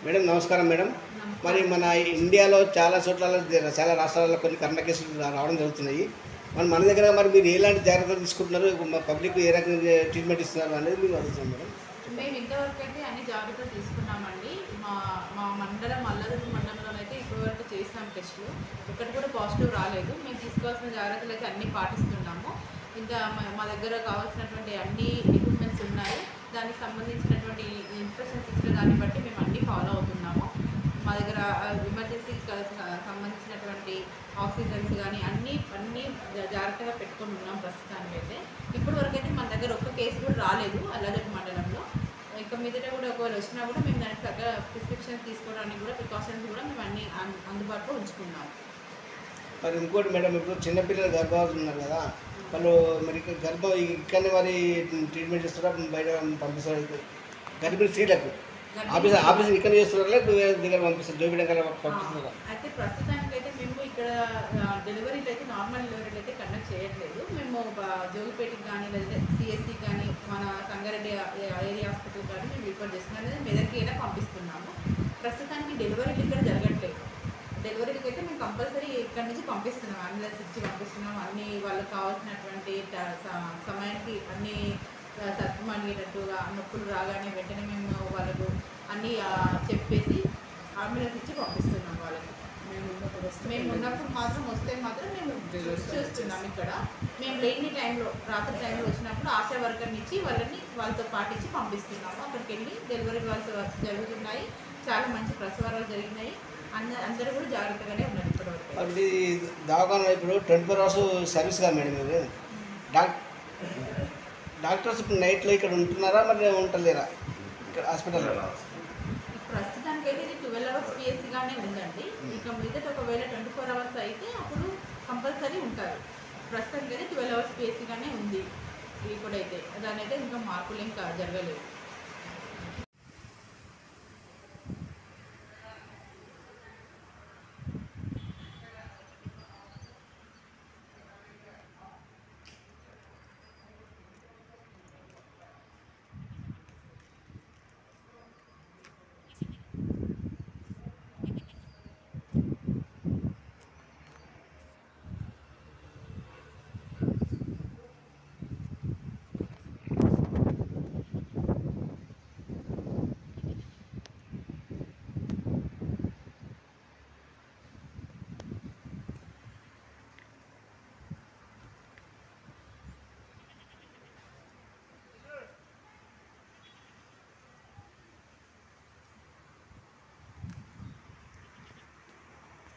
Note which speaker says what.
Speaker 1: Madam నమస్కారం madam. మరి
Speaker 2: నమస్కారం.
Speaker 1: మన ఇండియాలో చాలా చోట్లలో చాలా రాష్ట్రాలలో కొన్ని కరోనా కేసులు రావడం జరుగుతున్నాయి. మన దగ్గర మరి మీరు ఎలాంటి జాగ్రత్తలు తీసుకుంటున్నారు? పబ్లిక్ ఏ రకంగా ట్రీట్మెంట్ ఇస్తున్నారు అనేది మేము అడుగుతున్నాం మేడం.
Speaker 2: మేము ఇంతవరకు అయితే అన్ని జాగ్రత్తలు తీసుకున్నామండి. మా మా మండలం అల్లదుర్తి మండలంలో అయితే ఇప్పటివరకు చేసాం టెస్టులు. ఒకటి కూడా పాజిటివ్ రాలేదు. మేము తీసుకోవాల్సిన జాగ్రత్తలు అయితే అన్నీ పాటిస్తున్నాము. ఇంకా మా దగ్గర కావాల్సినటువంటి అన్ని ఎక్విప్మెంట్స్ ఉన్నాయి. దానికి సంబంధించినటువంటి ఇన్స్ట్రక్షన్స్ ఇచ్చిన దాన్ని బట్టి మేము అన్నీ ఫాలో అవుతున్నాము. మా దగ్గర ఎమర్జెన్సీకి సంబంధించినటువంటి ఆక్సిజన్స్ కానీ అన్నీ జాగ్రత్తగా పెట్టుకొని ఉన్నాం ప్రస్తుతానికి అయితే. ఇప్పటి వరకు అయితే మన దగ్గర ఒక్క కేసు కూడా రాలేదు అల్లదుర్తి మండలంలో. ఇక మీదట కూడా ఒకవేళ వచ్చినా కూడా మేము దానికి తగ్గ ప్రిస్క్రిప్షన్ తీసుకోవడానికి కూడా ప్రికాషన్స్ కూడా మేము అన్నీ అందుబాటులో ఉంచుకున్నాము.
Speaker 1: మరి ఇంకోటి మేడం, ఇప్పుడు చిన్నపిల్లలు గర్భవతులు ఉన్నారు కదా, వాళ్ళు మరి ఇక్కడనే మరి ట్రీట్మెంట్ చేస్తారా, బయట పంపిస్తారు? గర్భిణీ స్త్రీలకు ఆఫీస్ ఇక్కడ చేస్తున్నారా, వేరే దగ్గర పంపిస్తారు, జోబిడంగా పంపిస్తున్నారా?
Speaker 2: అయితే ప్రస్తుతానికైతే మేము ఇక్కడ డెలివరీలు అయితే నార్మల్ డెలివరీలు అయితే కండక్ట్ చేయట్లేదు. మేము జోగిపేటకి కానీ లేదా సిఎస్సి కానీ మన సంగారెడ్డి ఏరియా హాస్పిటల్ కానీ మేము రిఫర్ చేస్తున్నాం, లేదా మెదక్కి అయినా పంపిస్తున్నాము. ప్రస్తుతానికి డెలివరీలు ఇక్కడ జరగట్లేదు. డెలివరీకి అయితే మేము కంపల్సరీ ఇక్కడ నుంచి పంపిస్తున్నాం, అంబులెన్స్ ఇచ్చి పంపిస్తున్నాం. అన్నీ వాళ్ళకి కావాల్సినటువంటి సమయానికి అన్నీ సర్దుమణిగేటట్టుగా నొప్పులు రాగానే వెంటనే మేము వాళ్ళకు అన్నీ చెప్పేసి అంబులెన్స్ ఇచ్చి పంపిస్తున్నాం వాళ్ళకి. మేము ఉన్నప్పుడు మాత్రం వస్తే మాత్రం మేము చూస్తున్నాం ఇక్కడ. మేము లేని టైంలో రాత్రి టైంలో వచ్చినప్పుడు ఆశా వర్కర్ని ఇచ్చి వాళ్ళతో పాటించి పంపిస్తున్నాము. అక్కడికి వెళ్ళి డెలివరీ వాళ్ళతో జరుగుతున్నాయి. చాలా మంచి ప్రసవాలు జరిగినాయి. అందరూ కూడా జాగ్రత్తగానే ఉన్నారు ఇప్పటివరకు.
Speaker 1: అది దవాఖాన ఇప్పుడు 24 hours సర్వీస్ కదా మేడం ఇది. డాక్టర్స్ ఇప్పుడు నైట్లో ఇక్కడ ఉంటున్నారా, మరి ఉంటలేరా ఇక్కడ హాస్పిటల్లో?
Speaker 2: ప్రస్తుతానికైతే ఇది 12 hours పిఎస్సీగానే ఉందండి. ఇక మీదట ఒకవేళ 24 hours అయితే అప్పుడు కంపల్సరీ ఉంటారు. ప్రస్తుతానికైతే 12 hours పిఎస్సీగానే ఉంది ఇప్పుడైతే. దాని అయితే ఇంకా మార్పులు ఇంకా జరగలేదు.